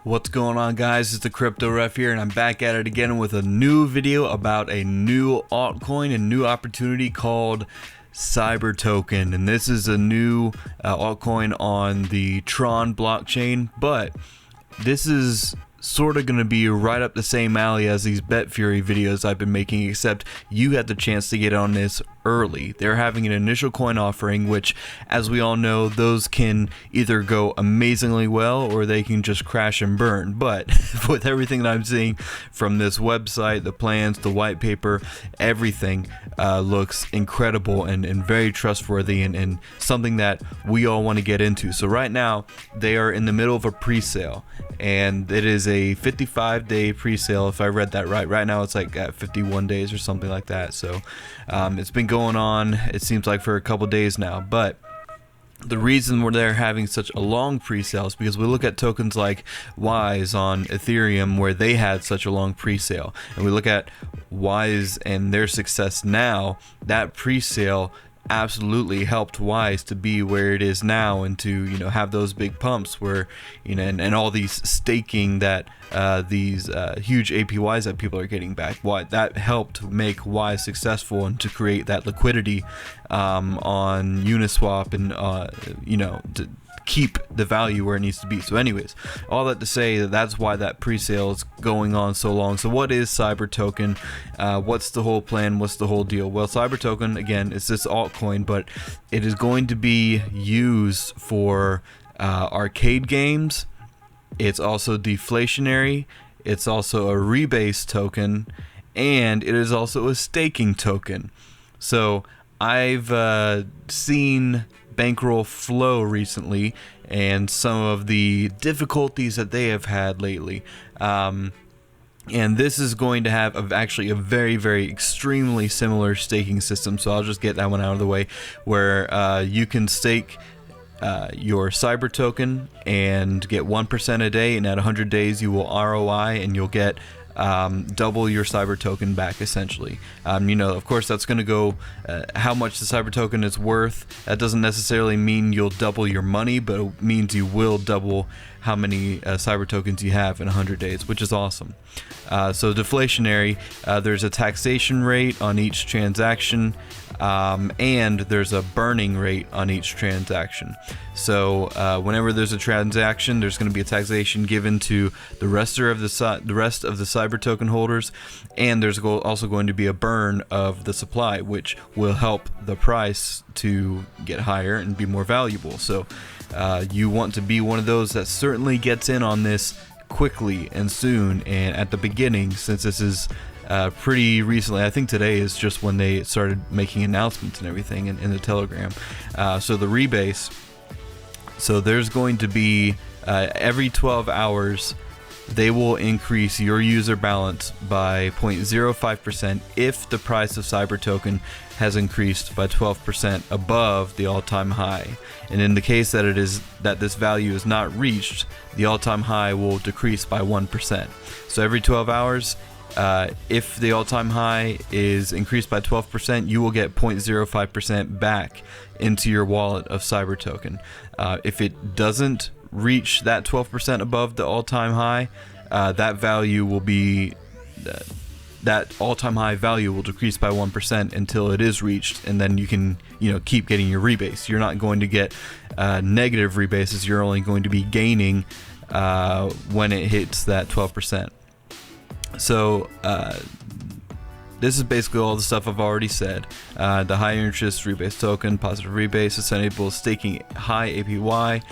What's going on, guys? It's the Crypto Ref here, and I'm back at it again with a new video about a new altcoin, a new opportunity called Cyber Token. And this is a new altcoin on the Tron blockchain, but this is sort of going to be right up the same alley as these BetFury videos I've been making, except you had the chance to get on this early. They're having an initial coin offering, which, as we all know, those can either go amazingly well or they can just crash and burn. But with everything that I'm seeing from this website, the plans, the white paper, everything looks incredible and very trustworthy and something that we all want to get into. So right now they are in the middle of a pre-sale, and it is a 55-day pre-sale, if I read that right. Right now it's like at 51 days or something like that. So it's been going on, it seems like, for a couple days now. But the reason they're having such a long pre-sale is because we look at tokens like Wise on Ethereum, where they had such a long pre-sale, and we look at Wise and their success now. That pre-sale absolutely helped Wise to be where it is now, and to, you know, have those big pumps where, you know, and all these staking that these huge APYs that people are getting back. Why that helped make Wise successful and to create that liquidity on Uniswap, and you know, to keep the value where it needs to be. So anyways, all that to say that's why that pre-sale is going on so long. So what is Cyber Token? What's the whole plan? What's the whole deal? Well, Cyber Token, again, is this altcoin, but it is going to be used for arcade games. It's also deflationary. It's also a rebase token, and it is also a staking token. So I've seen Bankroll Flow recently and some of the difficulties that they have had lately, and this is going to have actually a very extremely similar staking system. So I'll just get that one out of the way, where you can stake your Cyber Token and get 1% a day, and at 100 days you will ROI and you'll get double your Cyber Token back, essentially. You know, of course, that's going to go how much the Cyber Token is worth. That doesn't necessarily mean you'll double your money, but it means you will double how many Cyber Tokens you have in 100 days, which is awesome. So deflationary, there's a taxation rate on each transaction, and there's a burning rate on each transaction. So whenever there's a transaction, there's going to be a taxation given to the rest of the Cyber Token holders, and there's also going to be a burn of the supply, which will help the price to get higher and be more valuable. So you want to be one of those that certainly gets in on this quickly and soon and at the beginning, since this is pretty recently. I think today is just when they started making announcements and everything in the Telegram. So the rebase, so there's going to be every 12 hours they will increase your user balance by 0.05% if the price of Cyber Token has increased by 12% above the all-time high. And in the case that this value is not reached, the all-time high will decrease by 1%. So every 12 hours, if the all-time high is increased by 12%, you will get 0.05% back into your wallet of Cyber Token. If it doesn't reach that 12% above the all-time high, that value will be that all-time high value will decrease by 1% until it is reached, and then you can, you know, keep getting your rebase. You're not going to get negative rebases. You're only going to be gaining when it hits that 12%. So this is basically all the stuff I've already said. The high interest rebase token, positive rebase, it's enables staking high APY.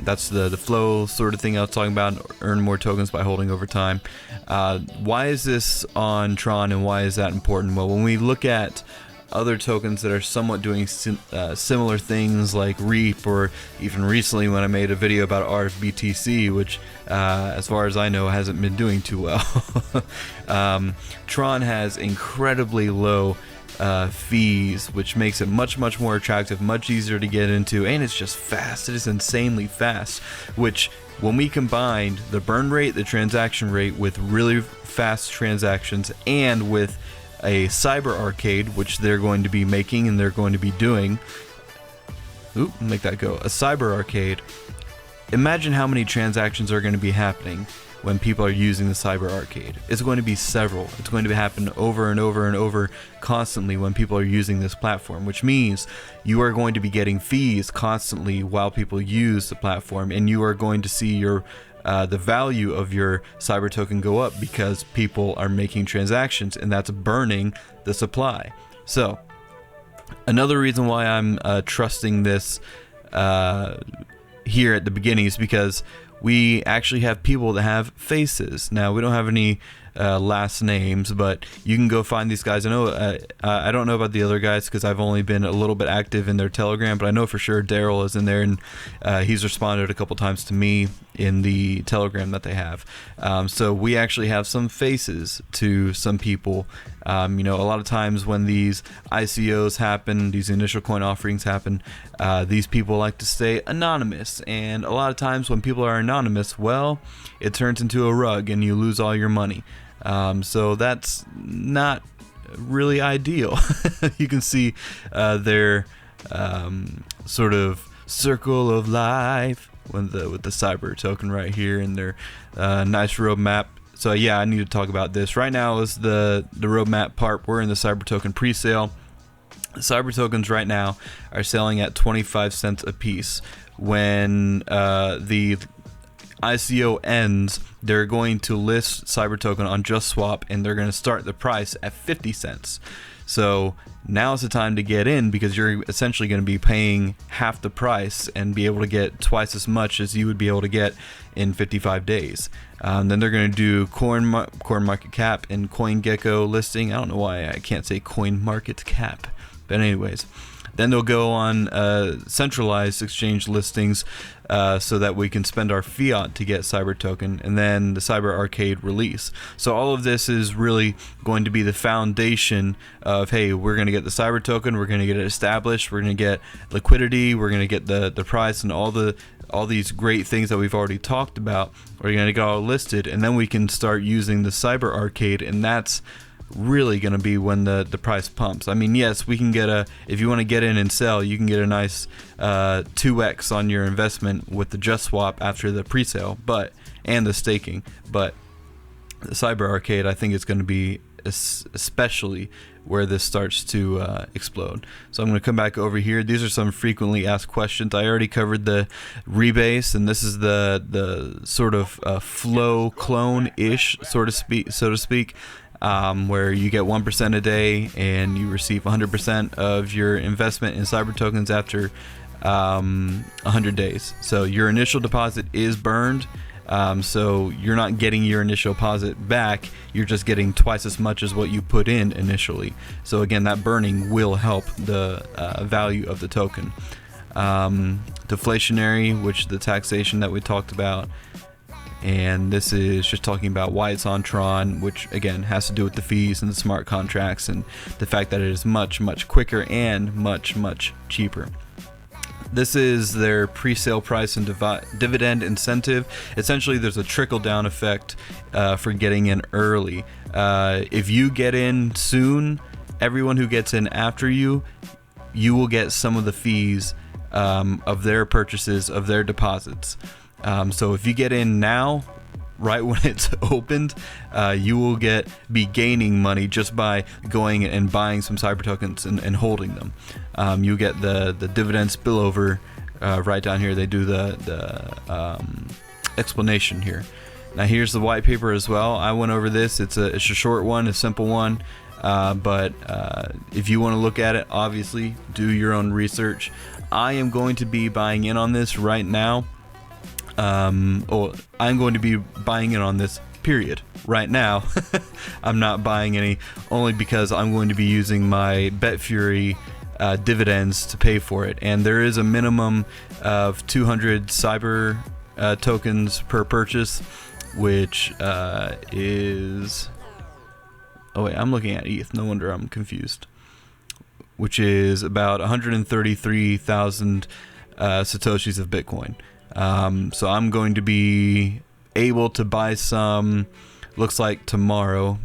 That's the flow sort of thing I was talking about. Earn more tokens by holding over time. Why is this on Tron, and why is that important? Well, when we look at other tokens that are somewhat doing similar things like REAP, or even recently when I made a video about RFBTC, which as far as I know hasn't been doing too well. Tron has incredibly low fees, which makes it much more attractive, much easier to get into, and it's just fast. It is insanely fast, which when we combined the burn rate, the transaction rate, with really fast transactions, and with a cyber arcade, which they're going to be making and they're going to be doing, make that go, a cyber arcade, imagine how many transactions are going to be happening when people are using the Cyber Arcade. It's going to be several. It's going to happen over and over and over constantly when people are using this platform, which means you are going to be getting fees constantly while people use the platform, and you are going to see your the value of your cyber token go up because people are making transactions, and that's burning the supply. So another reason why I'm trusting this here at the beginning is because we actually have people that have faces. Now, we don't have any last names, but you can go find these guys. I know I don't know about the other guys because I've only been a little bit active in their Telegram, but I know for sure Daryl is in there, and he's responded a couple times to me in the Telegram that they have. So we actually have some faces to some people. A lot of times when these ICOs happen, these initial coin offerings happen, these people like to stay anonymous, and a lot of times when people are anonymous, well, it turns into a rug and you lose all your money. So that's not really ideal. You can see their sort of circle of life with the cyber token right here, and their nice roadmap. So yeah, I need to talk about this. Right now is the roadmap part. We're in the cyber token pre-sale. Cyber tokens right now are selling at 25 cents a piece. When the ICO ends, they're going to list cyber token on JustSwap, and they're going to start the price at 50 cents. So now is the time to get in, because you're essentially going to be paying half the price and be able to get twice as much as you would be able to get in 55 days. Then they're going to do CoinMarketCap and CoinGecko listing. I don't know why I can't say CoinMarketCap, but anyways. Then they'll go on centralized exchange listings so that we can spend our fiat to get cyber token, and then the cyber arcade release. So all of this is really going to be the foundation of, hey, we're going to get the cyber token, we're going to get it established, we're going to get liquidity, we're going to get the price, and all these great things that we've already talked about. We're going to get all listed, and then we can start using the cyber arcade, and that's really going to be when the price pumps. I mean, yes, we can get if you want to get in and sell, you can get a nice 2x on your investment with the JustSwap after the pre-sale, and the staking. But the cyber arcade, I think, is going to be especially where this starts to explode. So I'm going to come back over here. These are some frequently asked questions. I already covered the rebase, and this is the sort of flow clone-ish, so to speak. Where you get 1% a day and you receive 100% of your investment in cyber tokens after 100 days. So your initial deposit is burned, so you're not getting your initial deposit back, you're just getting twice as much as what you put in initially. So again, that burning will help the value of the token. Deflationary, which the taxation that we talked about. And this is just talking about why it's on Tron, which again has to do with the fees and the smart contracts and the fact that it is much, much quicker and much, much cheaper. This is their pre-sale price and dividend incentive. Essentially, there's a trickle-down effect for getting in early. If you get in soon, everyone who gets in after you will get some of the fees of their purchases, of their deposits. So if you get in now, right when it's opened, you will be gaining money just by going and buying some cyber tokens and holding them. You get the dividend spillover right down here. They do the explanation here. Now here's the white paper as well. I went over this. It's a short one, a simple one. But if you want to look at it, obviously do your own research. I am going to be buying in on this right now. I'm going to be buying in on this period right now. I'm not buying any, only because I'm going to be using my BetFury dividends to pay for it, and there is a minimum of 200 cyber tokens per purchase, which is, oh wait, I'm looking at ETH, no wonder I'm confused, which is about 133,000 satoshis of Bitcoin. So I'm going to be able to buy some looks like tomorrow,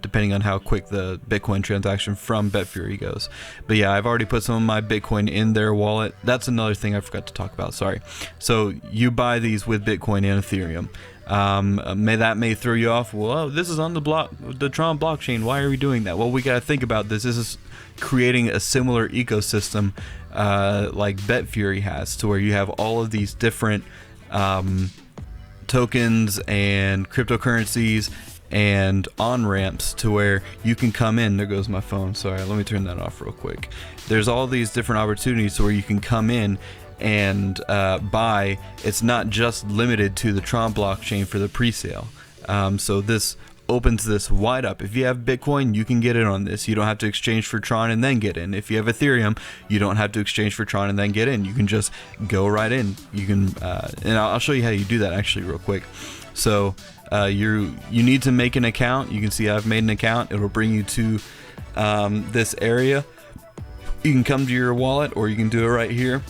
depending on how quick the Bitcoin transaction from BetFury goes. But yeah, I've already put some of my Bitcoin in their wallet. That's another thing I forgot to talk about, sorry. So you buy these with Bitcoin and Ethereum. May throw you off. Well, this is on the Tron blockchain. Why are we doing that? Well, we got to think about this. This is creating a similar ecosystem like BetFury has, to where you have all of these different tokens and cryptocurrencies and on-ramps to where you can come in. There goes my phone. Sorry, let me turn that off real quick. There's all these different opportunities to where you can come in and buy. It's not just limited to the Tron blockchain for the pre-sale. So this opens this wide up. If you have Bitcoin, you can get in on this. You don't have to exchange for Tron and then get in. If you have Ethereum, you don't have to exchange for Tron and then get in. You can just go right in. You can, and I'll show you how you do that actually real quick. So you need to make an account. You can see I've made an account. It'll bring you to this area. You can come to your wallet, or you can do it right here.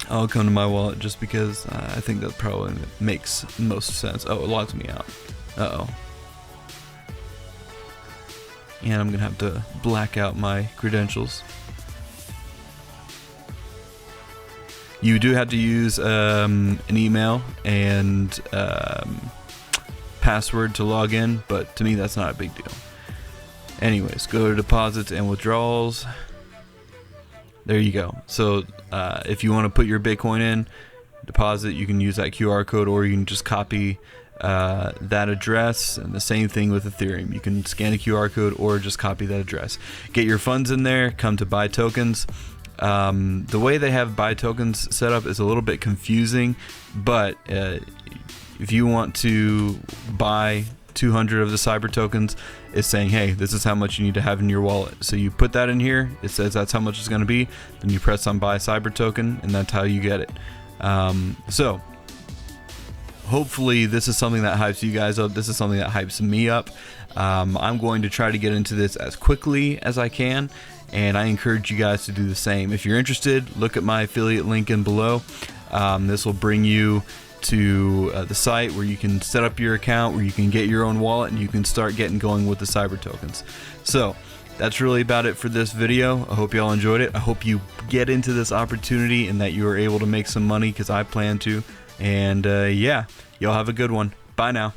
I'll come to my wallet just because I think that probably makes most sense. Oh, it logs me out. Uh-oh. And I'm gonna have to black out my credentials. You do have to use an email and password to log in, but to me that's not a big deal. Anyways, go to deposits and withdrawals. There you go. So if you want to put your Bitcoin in, deposit, you can use that QR code, or you can just copy that address. And the same thing with Ethereum. You can scan a QR code or just copy that address. Get your funds in there, come to buy tokens. The way they have buy tokens set up is a little bit confusing, but if you want to buy 200 of the cyber tokens, it's saying, hey, this is how much you need to have in your wallet. So you put that in here, it says that's how much it's going to be, then you press on buy cyber token, and that's how you get it. So hopefully this is something that hypes you guys up. This is something that hypes me up. I'm going to try to get into this as quickly as I can, and I encourage you guys to do the same. If you're interested, look at my affiliate link in below. This will bring you to the site where you can set up your account, where you can get your own wallet, and you can start getting going with the cyber tokens. So that's really about it for this video. I hope you all enjoyed it. I hope you get into this opportunity and that you are able to make some money, because I plan to. And yeah, y'all have a good one. Bye now.